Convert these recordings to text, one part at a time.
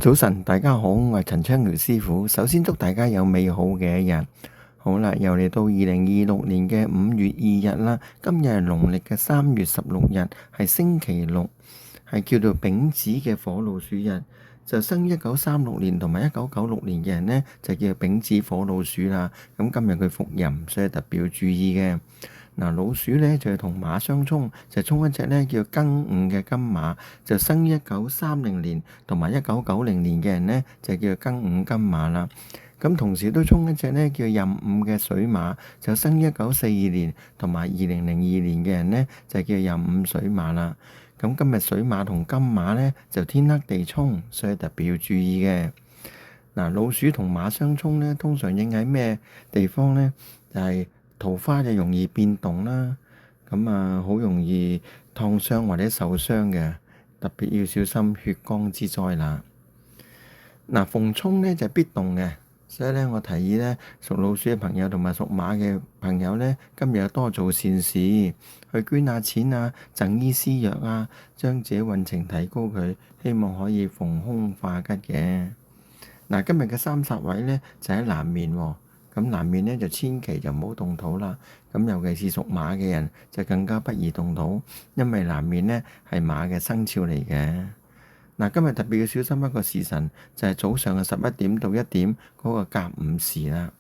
早晨，大家好，我係陳昌堯師傅。首先祝大家有美好嘅一日。好啦，又嚟到2026年嘅5月2日啦。今日係農曆嘅3月16日，係星期六，係叫做丙子嘅火老鼠日。就生1936年同埋1996年嘅人呢，就叫做丙子火老鼠啦。咁今日佢伏吟，所以特別要注意嘅。嗱，老鼠咧就係同馬相沖，就沖一隻咧叫庚午嘅金馬，就生1930年同埋1990年嘅人咧就叫庚午金馬啦。咁同時都沖一隻咧叫壬午嘅水馬，就生1942年同埋2002年嘅人咧就叫壬午水馬啦。咁今日水馬同金馬咧就天黑地沖，所以特別要注意嘅。嗱，老鼠同馬相沖咧，通常應喺咩地方咧？就係桃花就容易變動啦，咁好容易燙傷或者受傷嘅，特別要小心血光之災啦。嗱，逢沖咧就必動嘅，所以咧我提議咧屬老鼠嘅朋友同埋屬馬嘅朋友咧，今日多做善事，去捐下錢啊，贈醫施藥啊，將自己運程提高佢，希望可以逢凶化吉嘅。嗱，今日嘅三煞位咧就喺南面喎。咁南面咧就千祈就唔好動土啦。咁尤其是屬馬嘅人就更加不宜動土，因為南面咧係馬嘅生肖嚟嘅。嗱，今日特別要小心一個時辰，就係早上嘅11點到1點嗰個甲午時啦。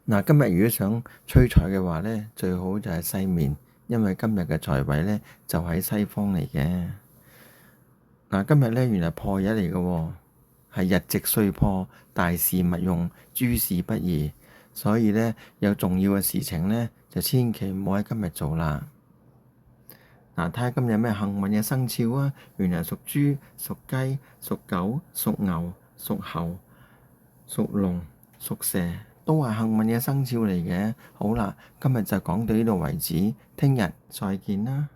嗱，今日如果想催財嘅話咧，最好就係西面，因為今日嘅財位咧就喺西方嚟嘅。嗱，今日咧原來破日嚟嘅喎。係日值歲破，大事勿用，諸事不宜，所以咧有重要嘅事情咧就千祈唔好喺今日做啦。嗱，睇下今日有咩幸運嘅生肖啊！原來屬豬、屬雞、屬狗、屬牛、屬猴、屬龍、屬蛇都係幸運嘅生肖嚟嘅。好啦，今日就講到呢度為止，聽日再見啦。